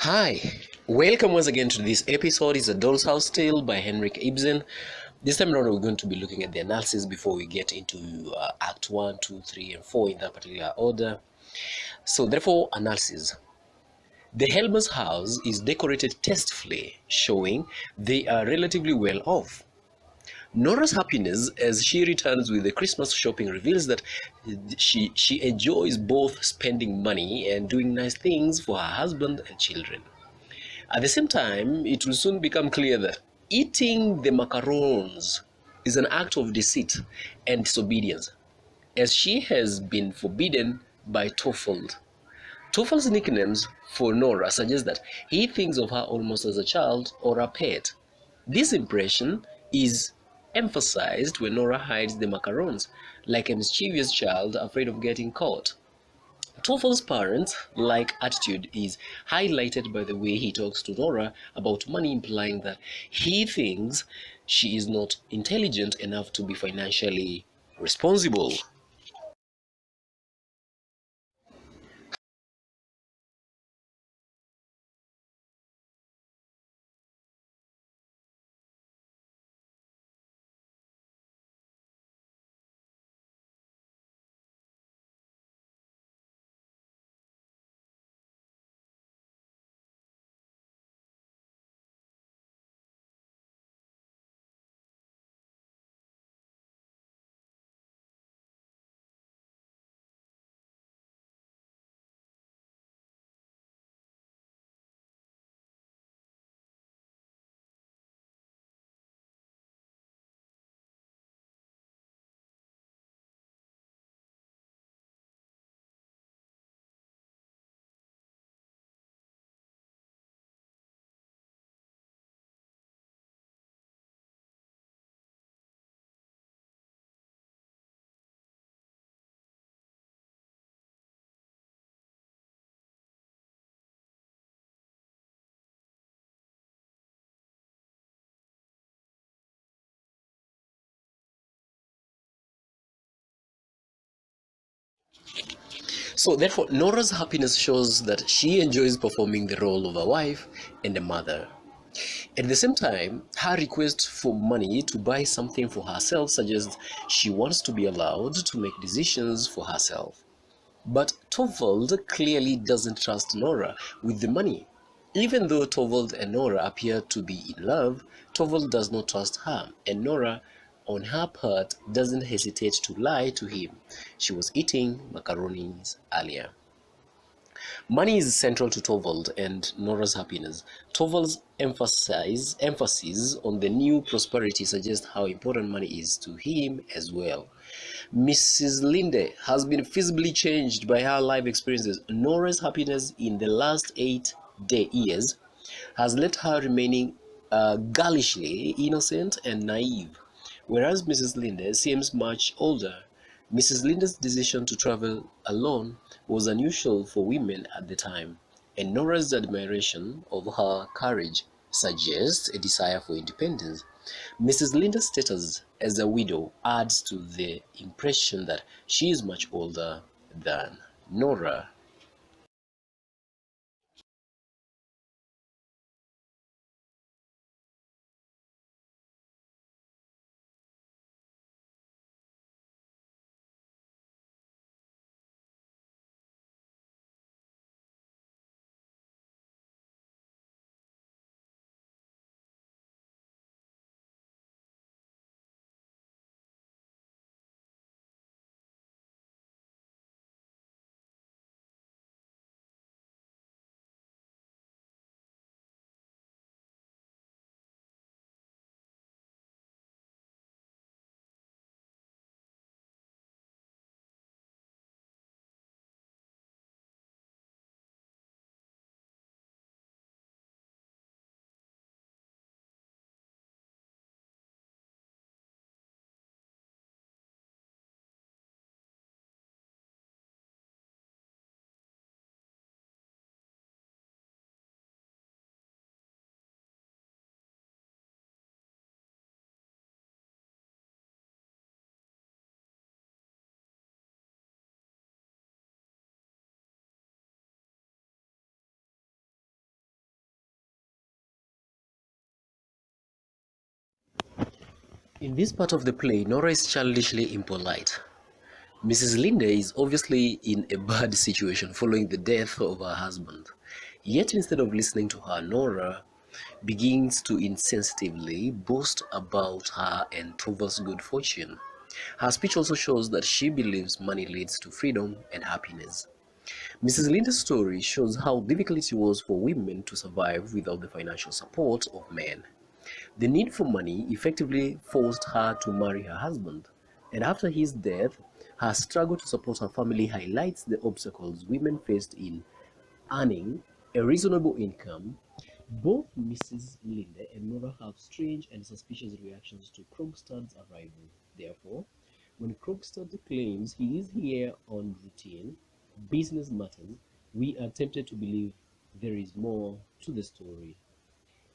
Hi, welcome once again to this episode. It's a Doll's House Tale by Henrik Ibsen. This time around, we're going to be looking at the analysis before we get into Act 1, 2, 3, and 4 in that particular order. So, therefore, analysis. The Helmers house is decorated tastefully, showing they are relatively well off. Nora's happiness as she returns with the Christmas shopping reveals that she enjoys both spending money and doing nice things for her husband and children. At the same time, it will soon become clear that eating the macaroons is an act of deceit and disobedience, as she has been forbidden by Torvald. Torvald's nicknames for Nora suggest that he thinks of her almost as a child or a pet. This impression is emphasized when Nora hides the macarons, like a mischievous child afraid of getting caught. Torvald's parent-like attitude is highlighted by the way he talks to Nora about money, implying that he thinks she is not intelligent enough to be financially responsible. So therefore, Nora's happiness shows that she enjoys performing the role of a wife and a mother. At the same time, her request for money to buy something for herself suggests she wants to be allowed to make decisions for herself. But Torvald clearly doesn't trust Nora with the money. Even though Torvald and Nora appear to be in love, Torvald does not trust her, and Nora, on her part, doesn't hesitate to lie to him. She was eating macaronis earlier. Money is central to Torvald and Nora's happiness. Torvald's emphasis on the new prosperity suggests how important money is to him as well. Mrs. Linde has been visibly changed by her life experiences. Nora's happiness in the last 8 years has left her remaining girlishly innocent and naive, whereas Mrs. Linde seems much older. Mrs. Linde's decision to travel alone was unusual for women at the time, and Nora's admiration of her courage suggests a desire for independence. Mrs. Linda's status as a widow adds to the impression that she is much older than Nora. In this part of the play, Nora is childishly impolite. Mrs. Linda is obviously in a bad situation following the death of her husband. Yet instead of listening to her, Nora begins to insensitively boast about her and Torvald's good fortune. Her speech also shows that she believes money leads to freedom and happiness. Mrs. Linda's story shows how difficult it was for women to survive without the financial support of men. The need for money effectively forced her to marry her husband, and after his death, her struggle to support her family highlights the obstacles women faced in earning a reasonable income. Both Mrs. Linda and Nora have strange and suspicious reactions to Krogstad's arrival. Therefore, when Krogstad claims he is here on routine business matters, we are tempted to believe there is more to the story.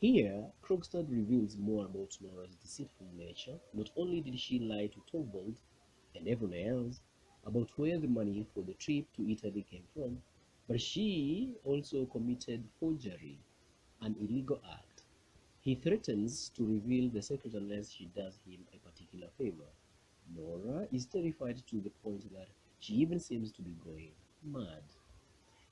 Here, Krogstad reveals more about Nora's deceitful nature. Not only did she lie to Torvald and everyone else about where the money for the trip to Italy came from, but she also committed forgery, an illegal act. He threatens to reveal the secret unless she does him a particular favor. Nora is terrified to the point that she even seems to be going mad.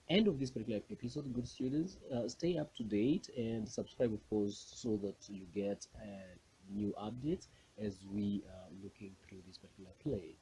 End of this particular episode, good students. Stay up to date and subscribe, of course, so that you get new updates as we are looking through this particular play.